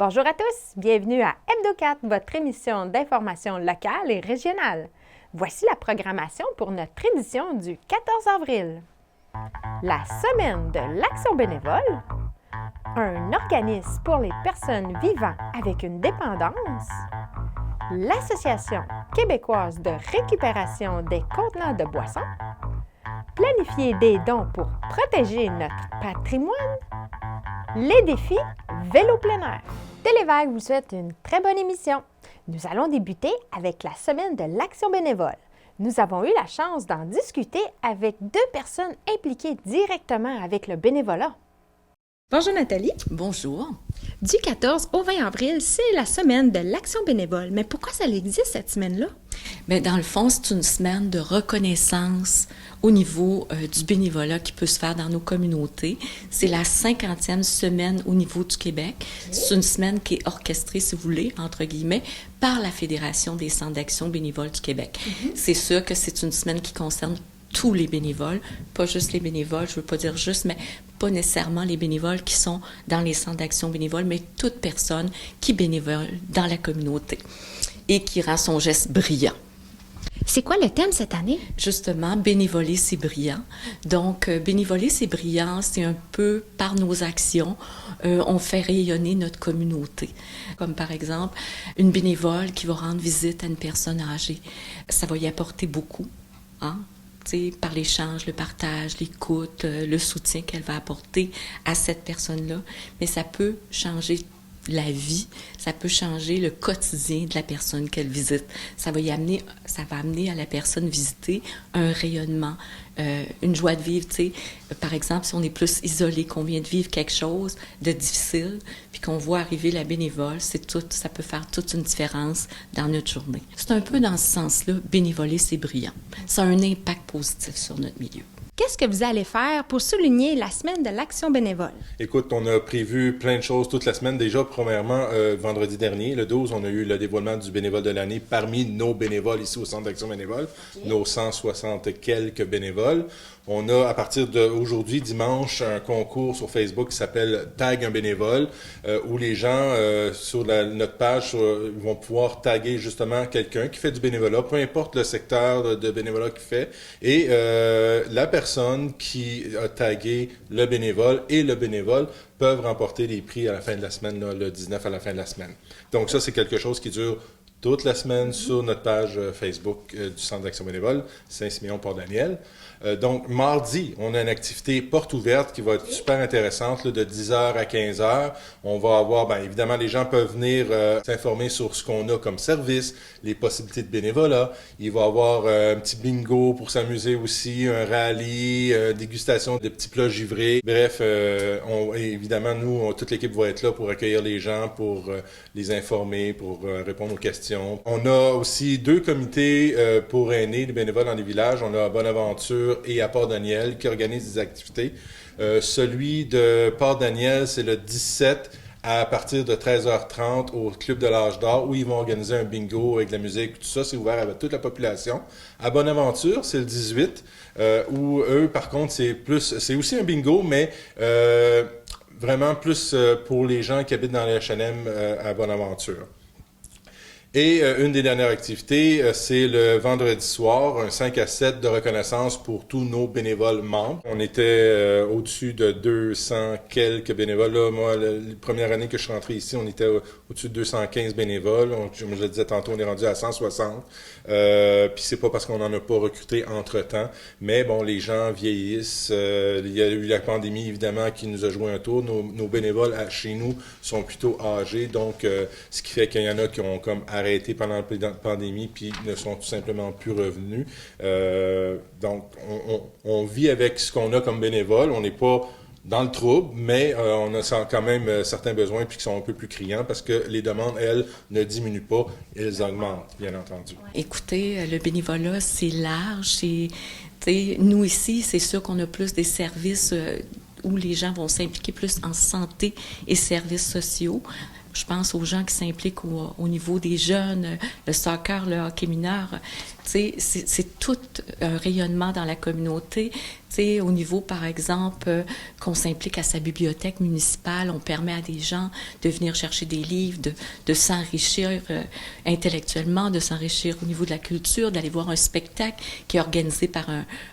Bonjour à tous, bienvenue à Hebdo4, votre émission d'information locale et régionale. Voici la programmation pour notre édition du 14 avril. La semaine de l'action bénévole, un organisme pour les personnes vivant avec une dépendance, l'Association québécoise de récupération des contenants de boissons, planifier des dons pour protéger notre patrimoine, les défis vélo plein air. Télévague vous souhaite une très bonne émission. Nous allons débuter avec la semaine de l'action bénévole. Nous avons eu la chance d'en discuter avec deux personnes impliquées directement avec le bénévolat. Bonjour Nathalie. Bonjour. Du 14 au 20 avril, c'est la semaine de l'action bénévole. Mais pourquoi ça existe cette semaine-là? Bien, dans le fond, c'est une semaine de reconnaissance au niveau du bénévolat qui peut se faire dans nos communautés. C'est la 50e semaine au niveau du Québec. C'est une semaine qui est orchestrée, si vous voulez, entre guillemets, par la Fédération des centres d'action bénévoles du Québec. C'est sûr que c'est une semaine qui concerne tous les bénévoles, pas juste les bénévoles, je veux pas dire juste, mais pas nécessairement les bénévoles qui sont dans les centres d'action bénévoles, mais toute personne qui bénévole dans la communauté et qui rend son geste brillant. C'est quoi le thème cette année? Justement, bénévoler, c'est brillant. Donc, bénévoler, c'est brillant, c'est un peu par nos actions, on fait rayonner notre communauté. Comme par exemple, une bénévole qui va rendre visite à une personne âgée, ça va y apporter beaucoup, hein? Par l'échange, le partage, l'écoute, le soutien qu'elle va apporter à cette personne-là. Mais ça peut changer la vie, ça peut changer le quotidien de la personne qu'elle visite. Ça va amener à la personne visitée un rayonnement, une joie de vivre. Par exemple, si on est plus isolé, qu'on vient de vivre quelque chose de difficile, puis qu'on voit arriver la bénévole, ça peut faire toute une différence dans notre journée. C'est un peu dans ce sens-là, bénévoler, c'est brillant. Ça a un impact positif sur notre milieu. Qu'est-ce que vous allez faire pour souligner la semaine de l'action bénévole? Écoute, on a prévu plein de choses toute la semaine. Déjà, premièrement, vendredi dernier, le 12, on a eu le dévoilement du bénévole de l'année parmi nos bénévoles ici au Centre d'action bénévole, nos 160 quelques bénévoles. On a, à partir d'aujourd'hui, dimanche, un concours sur Facebook qui s'appelle « Tag un bénévole », où les gens, sur notre page, vont pouvoir taguer justement quelqu'un qui fait du bénévolat, peu importe le secteur de bénévolat qu'il fait, et la personne qui a tagué le bénévole et le bénévole peuvent remporter les prix à la fin de la semaine, là, le 19 à la fin de la semaine. Donc ça, c'est quelque chose qui dure toute la semaine sur notre page Facebook du Centre d'action bénévole, Saint-Siméon-Port-Daniel. Donc, mardi, on a une activité porte ouverte qui va être super intéressante, là, de 10h à 15h. On va avoir, bien évidemment, les gens peuvent venir s'informer sur ce qu'on a comme service, les possibilités de bénévolat. Il va y avoir un petit bingo pour s'amuser aussi, un rallye, dégustation de petits plats givrés. Bref, évidemment, nous, toute l'équipe va être là pour accueillir les gens, pour les informer, pour répondre aux questions. On a aussi deux comités pour aînés, les bénévoles dans les villages. On a à Bonaventure et à Port-Daniel qui organisent des activités. Celui de Port-Daniel, c'est le 17 à partir de 13h30 au Club de l'Âge d'Or où ils vont organiser un bingo avec de la musique, tout ça, c'est ouvert à toute la population. À Bonaventure, c'est le 18 où eux, par contre, c'est aussi un bingo, mais vraiment plus pour les gens qui habitent dans les H&M à Bonaventure. Et une des dernières activités, c'est le vendredi soir, un 5 à 7 de reconnaissance pour tous nos bénévoles membres. On était au-dessus de 200 quelques bénévoles. Là, moi, la première année que je suis rentré ici, on était au-dessus de 215 bénévoles. Je le disais tantôt, on est rendu à 160. Puis c'est pas parce qu'on n'en a pas recruté entre-temps. Mais bon, les gens vieillissent. Il y a eu la pandémie, évidemment, qui nous a joué un tour. Nos bénévoles chez nous sont plutôt âgés. Donc, ce qui fait qu'il y en a qui ont comme arrêté pendant la pandémie puis ne sont tout simplement plus revenus. Donc, on vit avec ce qu'on a comme bénévole. On n'est pas dans le trouble, mais on a quand même certains besoins puis qui sont un peu plus criants parce que les demandes, elles, ne diminuent pas, elles augmentent, bien entendu. Écoutez, le bénévolat, c'est large. Nous ici, c'est sûr qu'on a plus des services où les gens vont s'impliquer plus en santé et services sociaux. Je pense aux gens qui s'impliquent au niveau des jeunes, le soccer, le hockey mineur. C'est tout un rayonnement dans la communauté. C'est au niveau, par exemple, qu'on s'implique à sa bibliothèque municipale, on permet à des gens de venir chercher des livres, de s'enrichir intellectuellement, de s'enrichir au niveau de la culture, d'aller voir un spectacle qui est organisé par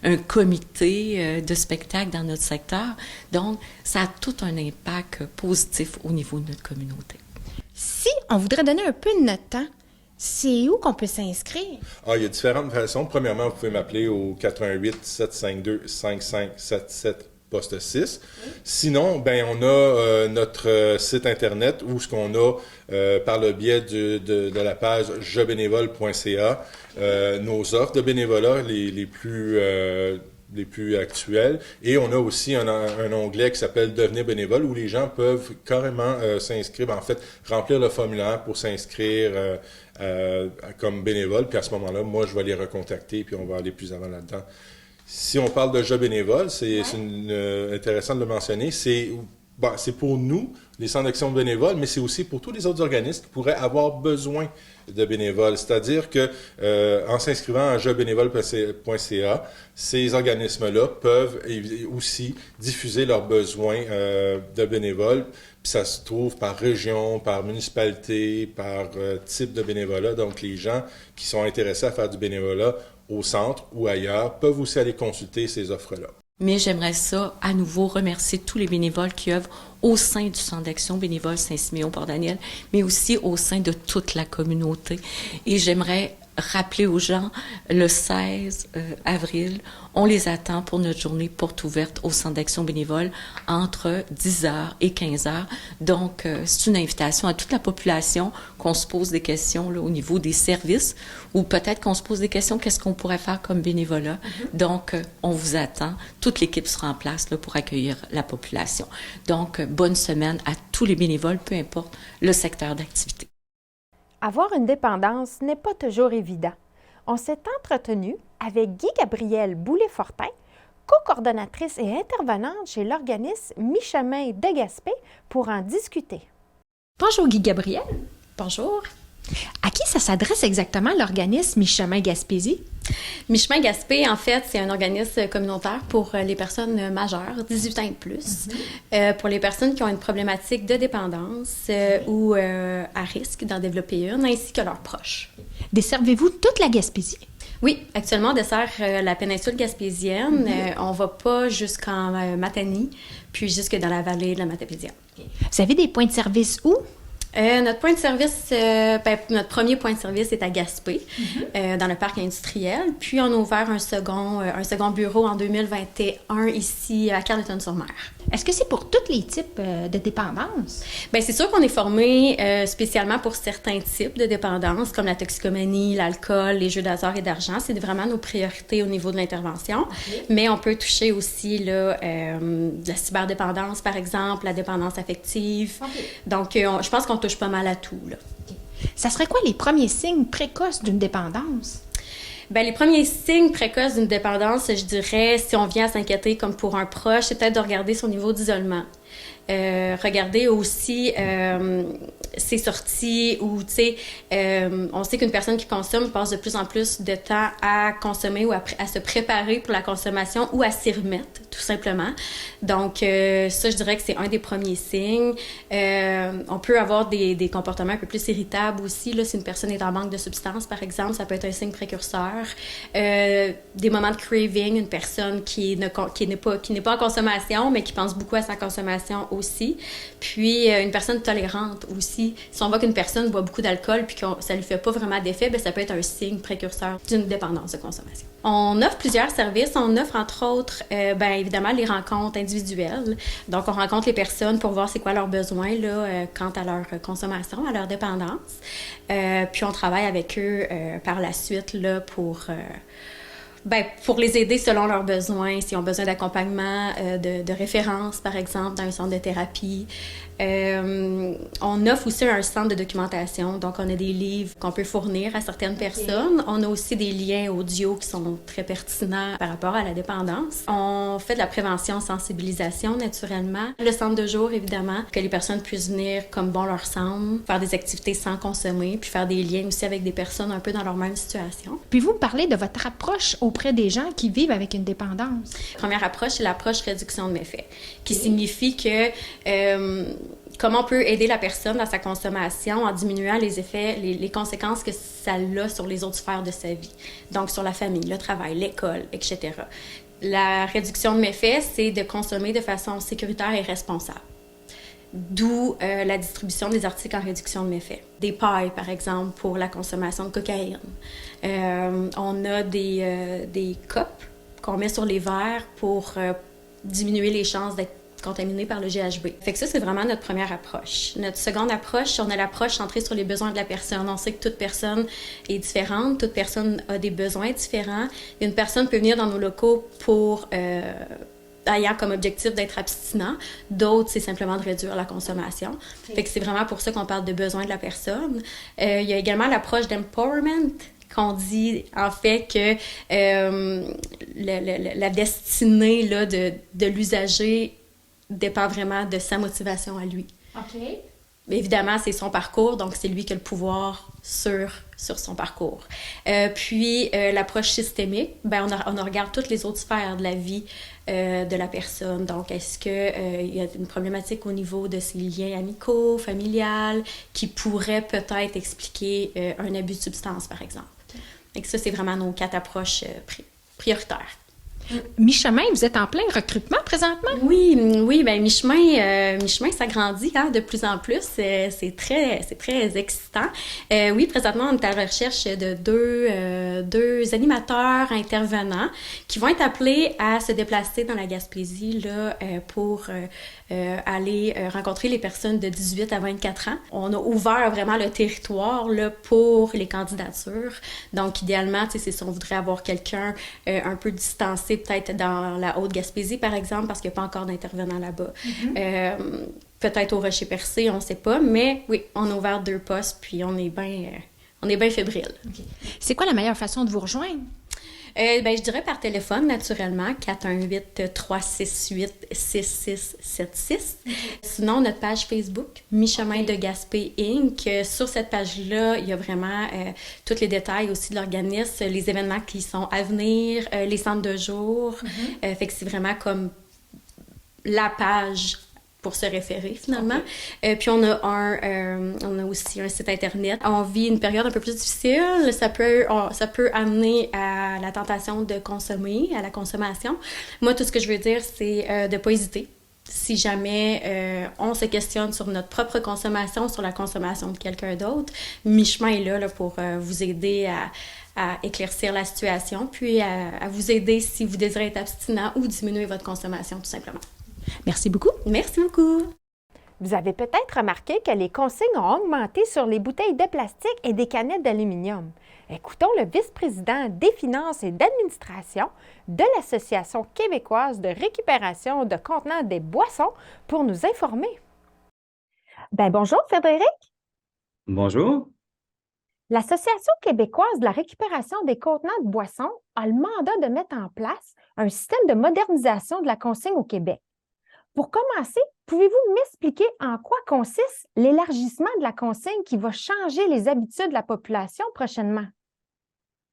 un comité de spectacle dans notre secteur. Donc, ça a tout un impact positif au niveau de notre communauté. Si on voudrait donner un peu de notre temps, c'est où qu'on peut s'inscrire? Il y a différentes façons. Premièrement, vous pouvez m'appeler au 88 752 5577 poste 6. Sinon, on a notre site Internet où ce qu'on a, par le biais de la page jebénévole.ca, nos offres de bénévolat les plus actuelles. Et on a aussi un onglet qui s'appelle « Devenir bénévole » où les gens peuvent carrément s'inscrire, en fait, remplir le formulaire pour s'inscrire comme bénévole. Puis à ce moment-là, moi, je vais les recontacter puis on va aller plus avant là-dedans. Si on parle de jeu bénévole, c'est intéressant de le mentionner, c'est pour nous, les centres d'action bénévoles, mais c'est aussi pour tous les autres organismes qui pourraient avoir besoin de bénévoles. C'est-à-dire que en s'inscrivant à jebénévole.ca, ces organismes-là peuvent aussi diffuser leurs besoins de bénévoles. Puis ça se trouve par région, par municipalité, par type de bénévolat. Donc les gens qui sont intéressés à faire du bénévolat au centre ou ailleurs peuvent aussi aller consulter ces offres-là. Mais j'aimerais ça, à nouveau, remercier tous les bénévoles qui œuvrent au sein du Centre d'action bénévole Saint-Siméon-Port-Daniel, mais aussi au sein de toute la communauté. Et j'aimerais rappeler aux gens, le 16 avril, on les attend pour notre journée porte ouverte au Centre d'action bénévole entre 10h et 15h. Donc, c'est une invitation à toute la population qu'on se pose des questions là, au niveau des services ou peut-être qu'on se pose des questions, qu'est-ce qu'on pourrait faire comme bénévolat. Donc, on vous attend. Toute l'équipe sera en place là, pour accueillir la population. Donc, bonne semaine à tous les bénévoles, peu importe le secteur d'activité. Avoir une dépendance n'est pas toujours évident. On s'est entretenu avec Guy-Gabrielle Boulay-Fortin, co-coordonnatrice et intervenante chez l'organisme Mi-Chemin de Gaspé, pour en discuter. Bonjour Guy-Gabrielle. Bonjour. À qui ça s'adresse exactement l'organisme Mi-Chemin Gaspésie? Mi-Chemin Gaspé, en fait, c'est un organisme communautaire pour les personnes majeures, 18 ans et plus, pour les personnes qui ont une problématique de dépendance ou à risque d'en développer une, ainsi que leurs proches. Desservez-vous toute la Gaspésie? Oui, actuellement, on dessert la péninsule gaspésienne. On ne va pas jusqu'en Matanie, puis jusque dans la vallée de la Matapédia. Vous avez des points de service où? Notre point de service, notre premier point de service est à Gaspé, dans le parc industriel. Puis, on a ouvert un second bureau en 2021 ici à Carleton-sur-Mer. Est-ce que c'est pour tous les types de dépendance? Bien, c'est sûr qu'on est formé spécialement pour certains types de dépendance, comme la toxicomanie, l'alcool, les jeux d'hasard et d'argent. C'est vraiment nos priorités au niveau de l'intervention. Okay. Mais on peut toucher aussi là, la cyberdépendance, par exemple, la dépendance affective. Okay. Donc, je pense qu'on touche pas mal à tout, là. Okay. Ça serait quoi les premiers signes précoces d'une dépendance? Bien, les premiers signes précoces d'une dépendance, je dirais, si on vient à s'inquiéter comme pour un proche, c'est peut-être de regarder son niveau d'isolement. Regarder aussi ses sorties ou, tu sais, on sait qu'une personne qui consomme passe de plus en plus de temps à consommer ou à se préparer pour la consommation ou à s'y remettre, tout simplement. Donc, ça, je dirais que c'est un des premiers signes. On peut avoir des comportements un peu plus irritables aussi. Là, si une personne est en manque de substances, par exemple, ça peut être un signe précurseur. Des moments de craving, une personne qui n'est pas en consommation, mais qui pense beaucoup à sa consommation aussi. Puis, une personne tolérante aussi. Si on voit qu'une personne boit beaucoup d'alcool puis que ça ne lui fait pas vraiment d'effet, bien, ça peut être un signe précurseur d'une dépendance de consommation. On offre plusieurs services. On offre, entre autres, bien évidemment, les rencontres individuelles. Donc, on rencontre les personnes pour voir c'est quoi leurs besoins là, quant à leur consommation, à leur dépendance. Puis, on travaille avec eux par la suite là, pour les aider selon leurs besoins, s'ils ont besoin d'accompagnement, de référence, par exemple, dans un centre de thérapie. On offre aussi un centre de documentation, donc on a des livres qu'on peut fournir à certaines personnes. On a aussi des liens audio qui sont très pertinents par rapport à la dépendance. On fait de la prévention, sensibilisation, naturellement. Le centre de jour, évidemment, que les personnes puissent venir comme bon leur semble, faire des activités sans consommer, puis faire des liens aussi avec des personnes un peu dans leur même situation. Puis vous parlez de votre approche auprès auprès des gens qui vivent avec une dépendance? Première approche, c'est l'approche réduction de méfaits, qui signifie que comment on peut aider la personne dans sa consommation en diminuant les effets, les conséquences que ça a sur les autres sphères de sa vie. Donc, sur la famille, le travail, l'école, etc. La réduction de méfaits, c'est de consommer de façon sécuritaire et responsable. D'où la distribution des articles en réduction de méfaits. Des pailles, par exemple, pour la consommation de cocaïne. On a des copes qu'on met sur les verres pour diminuer les chances d'être contaminé par le GHB. Fait que ça, c'est vraiment notre première approche. Notre seconde approche, on a l'approche centrée sur les besoins de la personne. On sait que toute personne est différente, toute personne a des besoins différents. Une personne peut venir dans nos locaux pour ayant comme objectif d'être abstinent. D'autres, c'est simplement de réduire la consommation. Okay. Fait que c'est vraiment pour ça qu'on parle de besoins de la personne. Il y a également l'approche d'empowerment, qu'on dit en fait que la destinée là, de l'usager dépend vraiment de sa motivation à lui. OK. Mais évidemment, c'est son parcours, donc c'est lui qui a le pouvoir sur son parcours. Puis, l'approche systémique, ben on regarde toutes les autres sphères de la vie de la personne. Donc, est-ce qu'il y a une problématique au niveau de ses liens amicaux, familiales, qui pourrait peut-être expliquer un abus de substance, par exemple. Okay. Et ça, c'est vraiment nos 4 approches prioritaires. Mi-chemin, vous êtes en plein recrutement présentement? Oui, ben mi-chemin s'agrandit de plus en plus. C'est très excitant. Oui, présentement, on est à la recherche de deux animateurs intervenants qui vont être appelés à se déplacer dans la Gaspésie là, pour aller rencontrer les personnes de 18 à 24 ans. On a ouvert vraiment le territoire là, pour les candidatures. Donc, idéalement, c'est si on voudrait avoir quelqu'un un peu distancé, peut-être dans la Haute-Gaspésie, par exemple, parce qu'il n'y a pas encore d'intervenants là-bas. Mm-hmm. Peut-être au Rocher-Percé, on ne sait pas, mais oui, on a ouvert 2 postes, puis on est bien fébrile. Okay. C'est quoi la meilleure façon de vous rejoindre? Je dirais par téléphone, naturellement, 418-368-6676. Sinon, notre page Facebook, Mi-chemin de Gaspé Inc. Sur cette page-là, il y a vraiment tous les détails aussi de l'organisme, les événements qui sont à venir, les centres de jour. Fait que c'est vraiment comme la page pour se référer, finalement. Okay. Puis on a aussi un site Internet. On vit une période un peu plus difficile. Ça peut amener à la tentation de consommer, à la consommation. Moi, tout ce que je veux dire, c'est de ne pas hésiter. Si jamais on se questionne sur notre propre consommation, sur la consommation de quelqu'un d'autre, Mi-chemin est là pour vous aider à éclaircir la situation, puis à vous aider si vous désirez être abstinent ou diminuer votre consommation, tout simplement. Merci beaucoup. Merci beaucoup. Vous avez peut-être remarqué que les consignes ont augmenté sur les bouteilles de plastique et des canettes d'aluminium. Écoutons le vice-président des finances et d'administration de l'Association québécoise de récupération de contenants des boissons pour nous informer. Bonjour Frédéric. Bonjour. L'Association québécoise de la récupération des contenants de boissons a le mandat de mettre en place un système de modernisation de la consigne au Québec. Pour commencer, pouvez-vous m'expliquer en quoi consiste l'élargissement de la consigne qui va changer les habitudes de la population prochainement?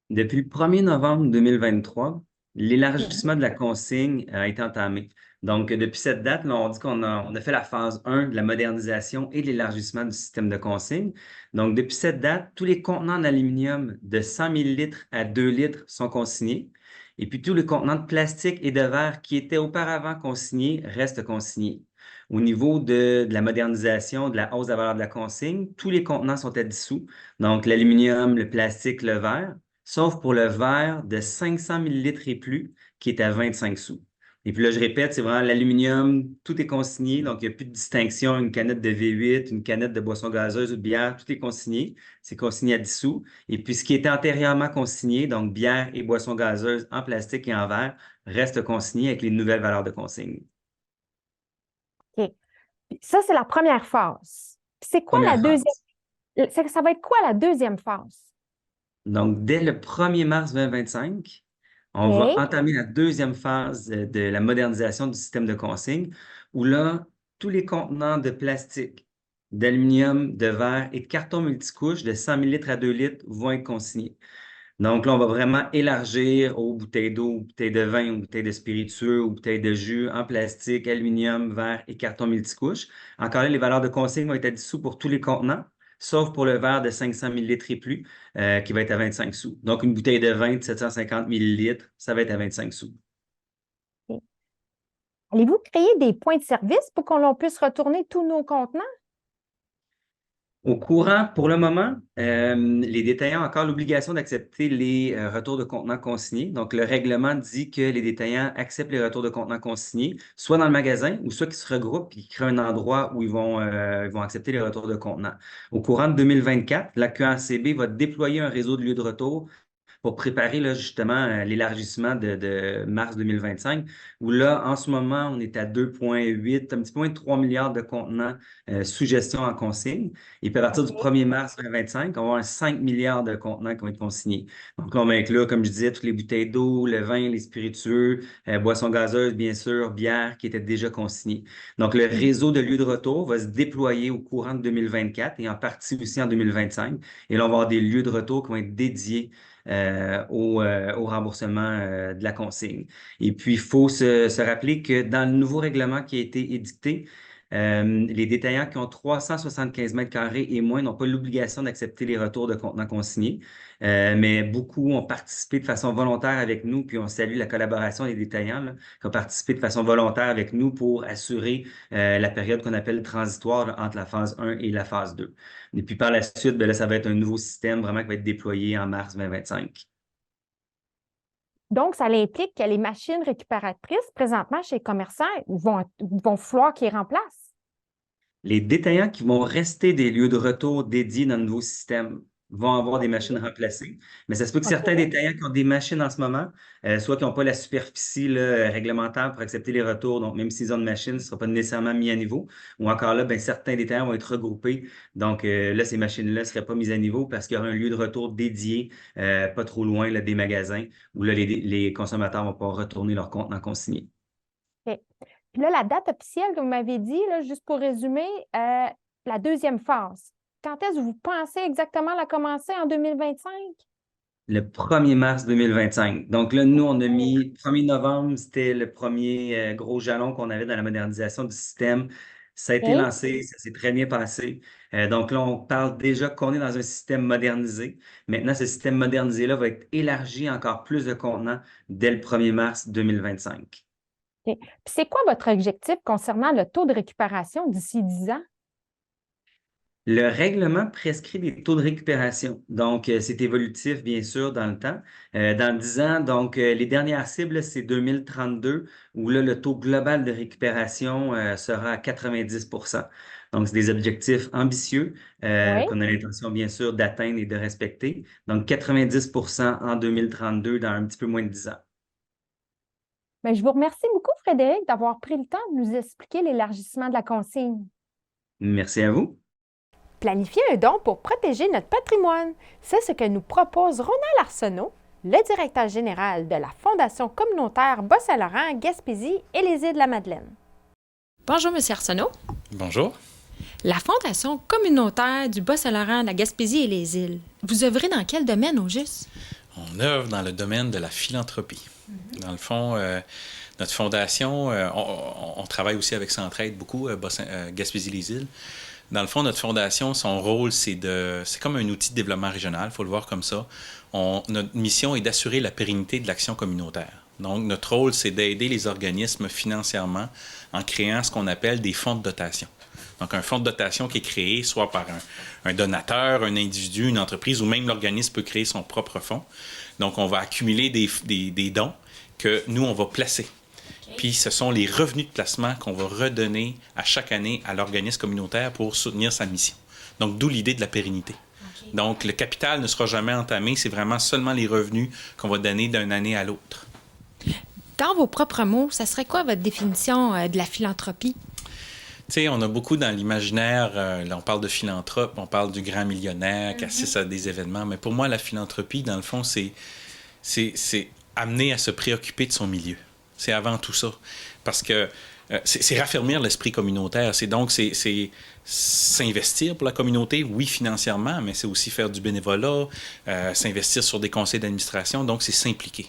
Depuis le 1er novembre 2023, l'élargissement de la consigne a été entamé. Donc, depuis cette date, là, on dit qu'on a fait la phase 1 de la modernisation et de l'élargissement du système de consigne. Donc, depuis cette date, tous les contenants d'aluminium de 100 ml à 2 litres sont consignés. Et puis, tous les contenants de plastique et de verre qui étaient auparavant consignés restent consignés. Au niveau de la modernisation, de la hausse de la valeur de la consigne, tous les contenants sont à dissous. Donc, l'aluminium, le plastique, le verre, sauf pour le verre de 500 ml et plus, qui est à 25 sous. Et puis là, je répète, c'est vraiment l'aluminium, tout est consigné, donc il n'y a plus de distinction, une canette de V8, une canette de boisson gazeuse ou de bière, tout est consigné, c'est consigné à 10 sous. Et puis ce qui était antérieurement consigné, donc bière et boisson gazeuse en plastique et en verre, reste consigné avec les nouvelles valeurs de consigne. OK. Ça, c'est la première phase. C'est quoi la deuxième? Ça va être quoi la deuxième phase? Donc, dès le 1er mars 2025, on va entamer la deuxième phase de la modernisation du système de consigne, où là, tous les contenants de plastique, d'aluminium, de verre et de carton multicouche de 100 ml à 2 litres vont être consignés. Donc là, on va vraiment élargir aux bouteilles d'eau, aux bouteilles de vin, aux bouteilles de spiritueux, aux bouteilles de jus en plastique, aluminium, verre et carton multicouche. Encore là, les valeurs de consigne vont être à 10 sous pour tous les contenants, sauf pour le verre de 500 millilitres et plus, qui va être à 25 sous. Donc, une bouteille de vin de 750 millilitres, ça va être à 25 sous. OK. Allez-vous créer des points de service pour qu'on puisse retourner tous nos contenants? Au courant, pour le moment, les détaillants ont encore l'obligation d'accepter les retours de contenants consignés. Donc, le règlement dit que les détaillants acceptent les retours de contenants consignés, soit dans le magasin ou soit qu'ils se regroupent et qu'ils créent un endroit où ils vont accepter les retours de contenants. Au courant de 2024, la QACB va déployer un réseau de lieux de retour pour préparer là, justement l'élargissement de mars 2025, où là, en ce moment, on est à 2,8, un petit peu moins de 3 milliards de contenants sous gestion en consigne. Et puis à partir du 1er mars 2025, on va avoir 5 milliards de contenants qui vont être consignés. Donc là, on va inclure, comme je disais, toutes les bouteilles d'eau, le vin, les spiritueux, boissons gazeuses, bien sûr, bière qui étaient déjà consignées. Donc le réseau de lieux de retour va se déployer au courant de 2024 et en partie aussi en 2025. Et là, on va avoir des lieux de retour qui vont être dédiés au remboursement de la consigne. Et puis, il faut se rappeler que dans le nouveau règlement qui a été édicté, les détaillants qui ont 375 mètres carrés et moins n'ont pas l'obligation d'accepter les retours de contenants consignés, mais beaucoup ont participé de façon volontaire avec nous, puis on salue la collaboration des détaillants là, qui ont participé de façon volontaire avec nous pour assurer la période qu'on appelle transitoire là, entre la phase 1 et la phase 2. Et puis par la suite, ben là, ça va être un nouveau système vraiment qui va être déployé en mars 2025. Donc, ça implique que les machines récupératrices, présentement chez les commerçants, vont falloir qu'ils remplacent. Les détaillants qui vont rester des lieux de retour dédiés dans le nouveau système vont avoir des machines remplacées. Mais ça se peut que certains détaillants qui ont des machines en ce moment, soit qui n'ont pas la superficie là, réglementaire pour accepter les retours, donc même s'ils ont une machine, ce ne sera pas nécessairement mis à niveau. Ou encore là, ben, certains détaillants vont être regroupés. Donc là, ces machines-là ne seraient pas mises à niveau parce qu'il y aura un lieu de retour dédié, pas trop loin là, des magasins, où là, les consommateurs vont pouvoir retourner leur contenant consigné. OK. Puis là, la date officielle que vous m'avez dit, là, juste pour résumer, la deuxième phase. Quand est-ce que vous pensez exactement la commencer en 2025? Le 1er mars 2025. Donc là, nous, on a mis 1er novembre, c'était le premier gros jalon qu'on avait dans la modernisation du système. Ça a été OK. lancé, ça s'est très bien passé. Donc là, on parle déjà qu'on est dans un système modernisé. Maintenant, ce système modernisé-là va être élargi à encore plus de contenants dès le 1er mars 2025. OK. Puis c'est quoi votre objectif concernant le taux de récupération d'ici 10 ans? Le règlement prescrit des taux de récupération. Donc, c'est évolutif, bien sûr, dans le temps. Dans 10 ans, donc, les dernières cibles, c'est 2032, où là, le taux global de récupération sera à 90 %. Donc, c'est des objectifs ambitieux Oui. qu'on a l'intention, bien sûr, d'atteindre et de respecter. Donc, 90 % en 2032, dans un petit peu moins de 10 ans. Bien, je vous remercie beaucoup, Frédéric, d'avoir pris le temps de nous expliquer l'élargissement de la consigne. Merci à vous. Planifier un don pour protéger notre patrimoine, c'est ce que nous propose Ronald Arsenault, le directeur général de la Fondation communautaire Bas-Saint-Laurent, Gaspésie et les Îles-de-la-Madeleine. Bonjour, M. Arsenault. Bonjour. La Fondation communautaire du Bas-Saint-Laurent, la Gaspésie et les îles. Vous œuvrez dans quel domaine au juste? On œuvre dans le domaine de la philanthropie. Dans le fond, notre fondation, on travaille aussi avec Centraide beaucoup, Gaspésie-les-Îles. Dans le fond, notre fondation, son rôle, c'est comme un outil de développement régional, il faut le voir comme ça. Notre mission est d'assurer la pérennité de l'action communautaire. Donc, notre rôle, c'est d'aider les organismes financièrement en créant ce qu'on appelle des fonds de dotation. Donc, un fonds de dotation qui est créé soit par un donateur, un individu, une entreprise, ou même l'organisme peut créer son propre fonds. Donc, on va accumuler des dons que nous, on va placer. Puis, ce sont les revenus de placement qu'on va redonner à chaque année à l'organisme communautaire pour soutenir sa mission. Donc, d'où l'idée de la pérennité. Okay. Donc, le capital ne sera jamais entamé, c'est vraiment seulement les revenus qu'on va donner d'une année à l'autre. Dans vos propres mots, ça serait quoi votre définition de la philanthropie? Tu sais, on a beaucoup dans l'imaginaire, là, on parle de philanthrope, on parle du grand millionnaire qui assiste à des événements, mais pour moi, la philanthropie, dans le fond, c'est amener à se préoccuper de son milieu. C'est avant tout ça. Parce que c'est raffermir l'esprit communautaire. C'est s'investir pour la communauté, oui, financièrement, mais c'est aussi faire du bénévolat, s'investir sur des conseils d'administration, donc c'est s'impliquer.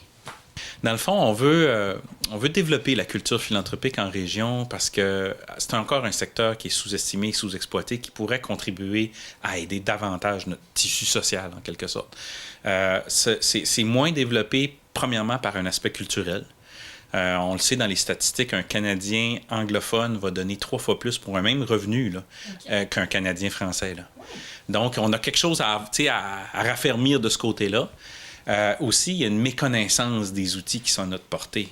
Dans le fond, on veut développer la culture philanthropique en région parce que c'est encore un secteur qui est sous-estimé, sous-exploité, qui pourrait contribuer à aider davantage notre tissu social, en quelque sorte. C'est moins développé, premièrement, par un aspect culturel. On le sait dans les statistiques, un Canadien anglophone va donner 3 fois plus pour un même revenu là, qu'un Canadien français. Là. Donc, on a quelque chose à raffermir de ce côté-là. Aussi, il y a une méconnaissance des outils qui sont à notre portée.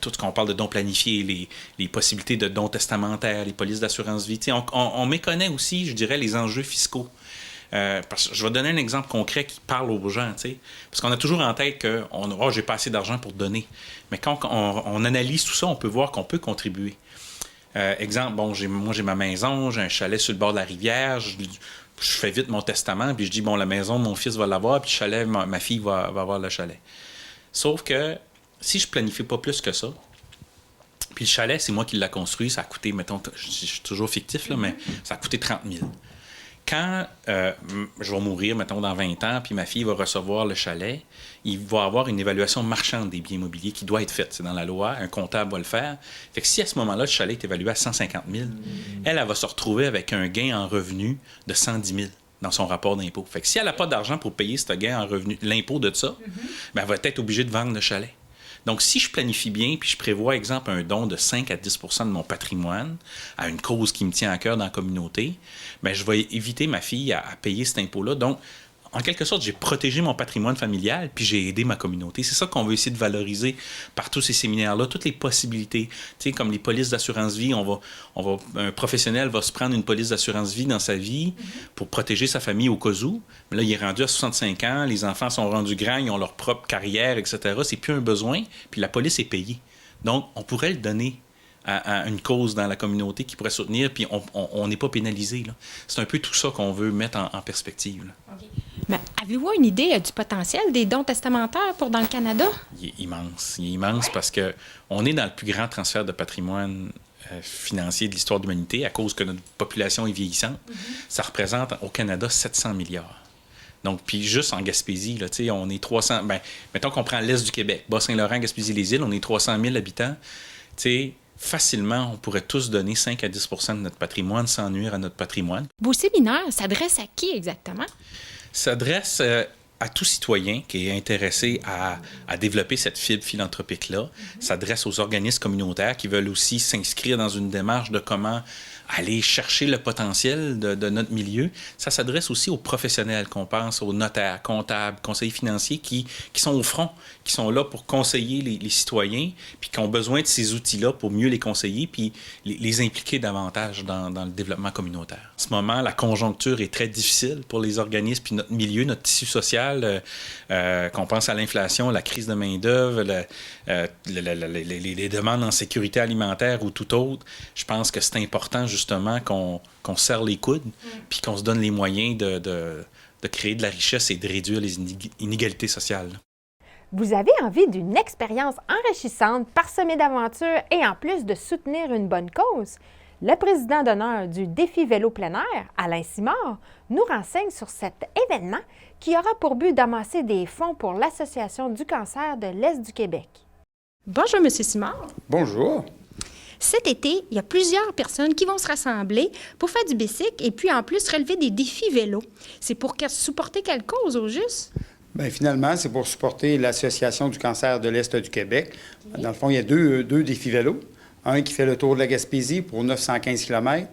Tout ce qu'on parle de dons planifiés, les possibilités de dons testamentaires, les polices d'assurance-vie. On méconnaît aussi, je dirais, les enjeux fiscaux. Parce que je vais donner un exemple concret qui parle aux gens. Parce qu'on a toujours en tête que j'ai pas assez d'argent pour donner. Mais quand on analyse tout ça, on peut voir qu'on peut contribuer. Exemple, moi j'ai ma maison, j'ai un chalet sur le bord de la rivière, je fais vite mon testament, puis je dis, la maison, mon fils va l'avoir, puis le chalet, ma fille va avoir le chalet. Sauf que si je planifie pas plus que ça, puis le chalet, c'est moi qui l'ai construit, ça a coûté, mettons, je suis toujours fictif, là, mais ça a coûté 30 000. Quand je vais mourir, mettons, dans 20 ans, puis ma fille va recevoir le chalet, il va avoir une évaluation marchande des biens immobiliers qui doit être faite. C'est dans la loi, un comptable va le faire. Fait que si à ce moment-là, le chalet est évalué à 150 000, elle va se retrouver avec un gain en revenu de 110 000 dans son rapport d'impôt. Fait que si elle n'a pas d'argent pour payer ce gain en revenu, l'impôt de ça, elle va être obligée de vendre le chalet. Donc, si je planifie bien, puis je prévois, exemple, un don de 5 à 10 % de mon patrimoine à une cause qui me tient à cœur dans la communauté, je vais éviter ma fille à payer cet impôt-là. Donc, en quelque sorte, j'ai protégé mon patrimoine familial, puis j'ai aidé ma communauté. C'est ça qu'on veut essayer de valoriser par tous ces séminaires-là, toutes les possibilités. Tu sais, comme les polices d'assurance-vie, un professionnel va se prendre une police d'assurance-vie dans sa vie pour protéger sa famille au cas où. Mais là, il est rendu à 65 ans, les enfants sont rendus grands, ils ont leur propre carrière, etc. C'est plus un besoin, puis la police est payée. Donc, on pourrait le donner à une cause dans la communauté qui pourrait soutenir, puis on n'est pas pénalisé. Là. C'est un peu tout ça qu'on veut mettre en perspective. Là. Okay. Mais avez-vous une idée du potentiel des dons testamentaires dans le Canada? Il est immense. Il est immense parce qu'on est dans le plus grand transfert de patrimoine financier de l'histoire de l'humanité à cause que notre population est vieillissante. Ça représente au Canada 700 milliards. Donc, puis juste en Gaspésie, là, on est 300... mettons qu'on prend l'est du Québec, Bas-Saint-Laurent, Gaspésie-les-Îles, on est 300 000 habitants. Facilement, on pourrait tous donner 5 à 10 % de notre patrimoine sans nuire à notre patrimoine. Vos séminaires s'adressent à qui exactement? S'adresse à tout citoyen qui est intéressé à développer cette fibre philanthropique-là. S'adresse aux organismes communautaires qui veulent aussi s'inscrire dans une démarche de comment aller chercher le potentiel de notre milieu. Ça s'adresse aussi aux professionnels, qu'on pense aux notaires, comptables, conseillers financiers qui sont au front, qui sont là pour conseiller les citoyens, puis qui ont besoin de ces outils-là pour mieux les conseiller, puis les impliquer davantage dans le développement communautaire. En ce moment, la conjoncture est très difficile pour les organismes, puis notre milieu, notre tissu social, qu'on pense à l'inflation, la crise de main-d'œuvre, les demandes en sécurité alimentaire ou tout autre. Je pense que c'est important, justement, qu'on serre les coudes, puis qu'on se donne les moyens de créer de la richesse et de réduire les inégalités sociales. Vous avez envie d'une expérience enrichissante, parsemée d'aventures et en plus de soutenir une bonne cause? Le président d'honneur du Défi Vélo plein air, Alain Simard, nous renseigne sur cet événement qui aura pour but d'amasser des fonds pour l'Association du cancer de l'Est du Québec. Bonjour, M. Simard. Bonjour. Cet été, il y a plusieurs personnes qui vont se rassembler pour faire du bicycle et puis en plus relever des défis vélo. C'est pour supporter quelle cause au juste? Bien, finalement, c'est pour supporter l'Association du cancer de l'Est du Québec. Dans le fond, il y a deux défis vélo. Un qui fait le tour de la Gaspésie pour 915 km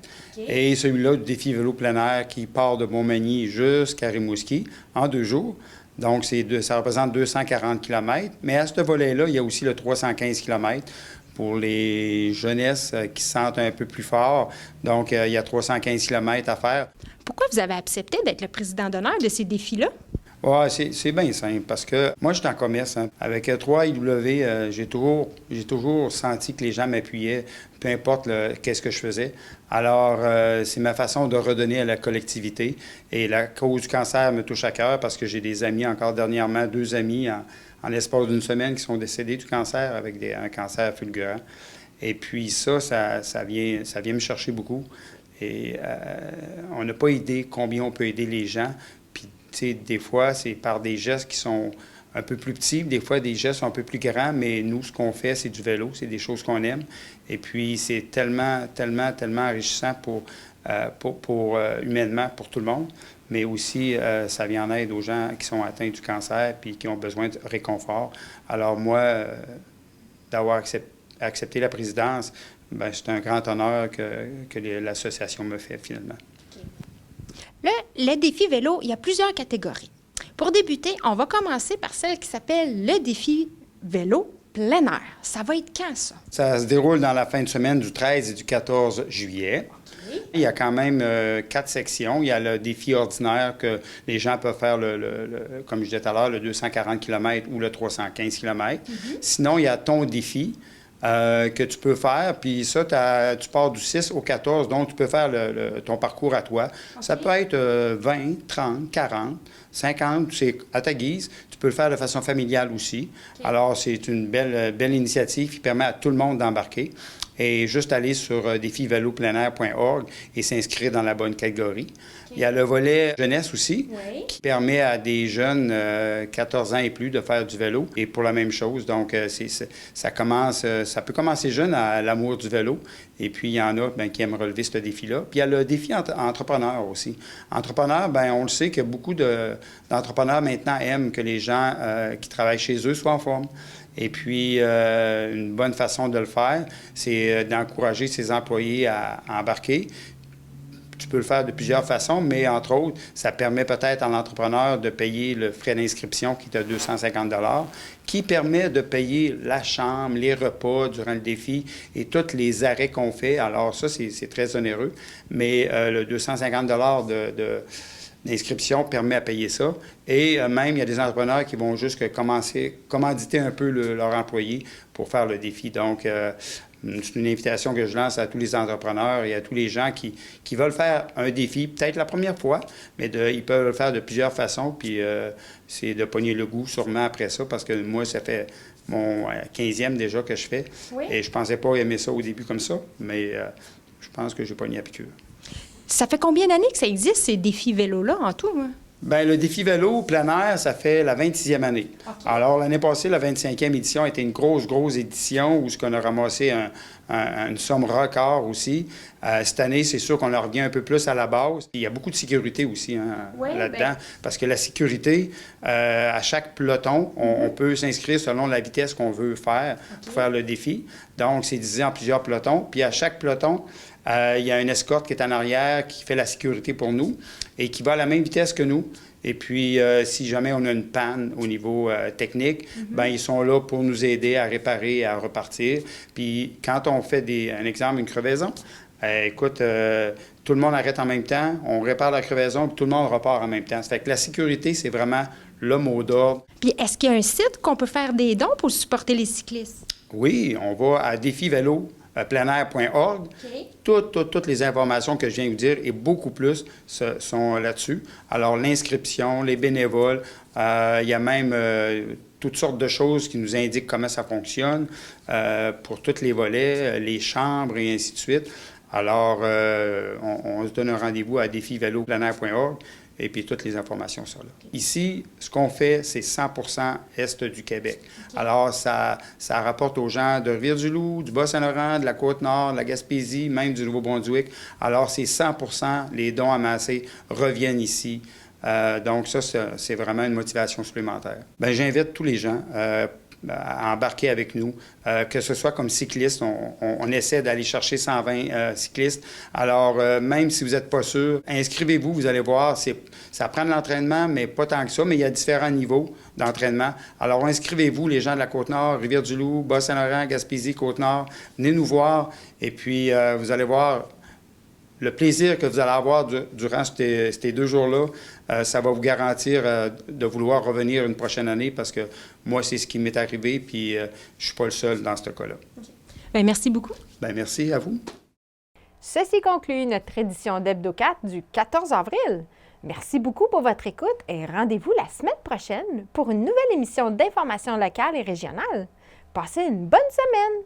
et celui-là du défi vélo plein air qui part de Montmagny jusqu'à Rimouski en 2 jours. Donc, ça représente 240 km. Mais à ce volet-là, il y a aussi le 315 km pour les jeunesses qui se sentent un peu plus forts. Donc, il y a 315 km à faire. Pourquoi vous avez accepté d'être le président d'honneur de ces défis-là? Oui, c'est bien simple parce que moi, je suis en commerce. Avec 3IW, j'ai toujours senti que les gens m'appuyaient, peu importe qu'est-ce que je faisais. Alors, c'est ma façon de redonner à la collectivité. Et la cause du cancer me touche à cœur parce que j'ai des amis, encore dernièrement, 2 amis en l'espace d'une semaine qui sont décédés du cancer avec un cancer fulgurant. Et puis ça vient me chercher beaucoup. Et on n'a pas idée combien on peut aider les gens. Puis, tu sais, des fois, c'est par des gestes qui sont un peu plus petits, des fois, des gestes sont un peu plus grands, mais nous, ce qu'on fait, c'est du vélo, c'est des choses qu'on aime. Et puis, c'est tellement enrichissant humainement pour tout le monde. Mais aussi, ça vient en aide aux gens qui sont atteints du cancer puis qui ont besoin de réconfort. Alors moi, d'avoir accepté la présidence, bien, c'est un grand honneur que l'association me fait finalement. Le défi vélo, il y a plusieurs catégories. Pour débuter, on va commencer par celle qui s'appelle le défi vélo plein air. Ça va être quand, ça? Ça se déroule dans la fin de semaine du 13 et du 14 juillet. Okay. Il y a quand même 4 sections. Il y a le défi ordinaire que les gens peuvent faire, comme je disais tout à l'heure, le 240 km ou le 315 km. Sinon, il y a ton défi que tu peux faire. Puis ça, tu pars du 6 au 14, donc tu peux faire ton parcours à toi. Okay. Ça peut être 20, 30, 40, 50, c'est à ta guise. Tu peux le faire de façon familiale aussi. Okay. Alors, c'est une belle initiative qui permet à tout le monde d'embarquer. Et juste aller sur défivélopleinair.org et s'inscrire dans la bonne catégorie. Okay. Il y a le volet jeunesse aussi, qui permet à des jeunes 14 ans et plus de faire du vélo. Et pour la même chose, donc ça peut commencer jeune à l'amour du vélo. Et puis, il y en a qui aiment relever ce défi-là. Puis, il y a le défi entrepreneur aussi. Entrepreneur, on le sait que beaucoup d'entrepreneurs maintenant aiment que les gens qui travaillent chez eux soient en forme. Et puis, une bonne façon de le faire, c'est d'encourager ses employés à embarquer. Tu peux le faire de plusieurs façons, mais entre autres, ça permet peut-être à l'entrepreneur de payer le frais d'inscription qui est à 250 $, qui permet de payer la chambre, les repas durant le défi et tous les arrêts qu'on fait. Alors ça, c'est très onéreux, mais le 250 $ l'inscription permet à payer ça. Et même, il y a des entrepreneurs qui vont juste commanditer un peu leurs employés pour faire le défi. Donc, c'est une invitation que je lance à tous les entrepreneurs et à tous les gens qui veulent faire un défi, peut-être la première fois, mais ils peuvent le faire de plusieurs façons. Puis, c'est de pogner le goût sûrement après ça, parce que moi, ça fait mon 15e déjà que je fais. Oui. Et je pensais pas aimer ça au début comme ça, mais je pense que j'ai pogné la piqûre. Ça fait combien d'années que ça existe, ces défis vélos-là, en tout? Hein? Bien, le défi vélo plein air, ça fait la 26e année. Okay. Alors, l'année passée, la 25e édition était une grosse édition où on a ramassé une somme record aussi. Cette année, c'est sûr qu'on en revient un peu plus à la base. Il y a beaucoup de sécurité aussi là-dedans, parce que la sécurité, à chaque peloton, on peut s'inscrire selon la vitesse qu'on veut faire pour faire le défi. Donc, c'est divisé en plusieurs pelotons. Puis, à chaque peloton, il y a une escorte qui est en arrière, qui fait la sécurité pour nous et qui va à la même vitesse que nous. Et puis, si jamais on a une panne au niveau technique, ils sont là pour nous aider à réparer et à repartir. Puis, quand on fait un exemple, une crevaison, écoute, tout le monde arrête en même temps, on répare la crevaison, puis tout le monde repart en même temps. Ça fait que la sécurité, c'est vraiment le mot d'ordre. Puis, est-ce qu'il y a un site qu'on peut faire des dons pour supporter les cyclistes? Oui, on va à défivélopleinair.org. Okay. Toutes les informations que je viens de vous dire et beaucoup plus sont là-dessus. Alors, l'inscription, les bénévoles, il y a même toutes sortes de choses qui nous indiquent comment ça fonctionne pour tous les volets, les chambres et ainsi de suite. Alors, on se donne un rendez-vous à défivélopleinair.org. Et puis, toutes les informations sont là. Ici, ce qu'on fait, c'est 100% Est du Québec. Okay. Alors, ça rapporte aux gens de Rivière-du-Loup, du Bas-Saint-Laurent, de la Côte-Nord, de la Gaspésie, même du Nouveau-Brunswick. Alors, c'est 100%, les dons amassés reviennent ici. Donc, ça, c'est vraiment une motivation supplémentaire. Bien, j'invite tous les gens à embarquer avec nous, que ce soit comme cycliste. On essaie d'aller chercher 120 cyclistes. Alors, même si vous n'êtes pas sûr, inscrivez-vous, vous allez voir, ça prend de l'entraînement, mais pas tant que ça, mais il y a différents niveaux d'entraînement. Alors, inscrivez-vous, les gens de la Côte-Nord, Rivière-du-Loup, Bas-Saint-Laurent, Gaspésie, Côte-Nord, venez nous voir, et puis vous allez voir le plaisir que vous allez avoir durant ces 2 jours-là. Ça va vous garantir de vouloir revenir une prochaine année, parce que moi, c'est ce qui m'est arrivé, puis je ne suis pas le seul dans ce cas-là. Okay. Bien, merci beaucoup. Bien, merci à vous. Ceci conclut notre édition d'Hebdo4 du 14 avril. Merci beaucoup pour votre écoute et rendez-vous la semaine prochaine pour une nouvelle émission d'information locale et régionale. Passez une bonne semaine!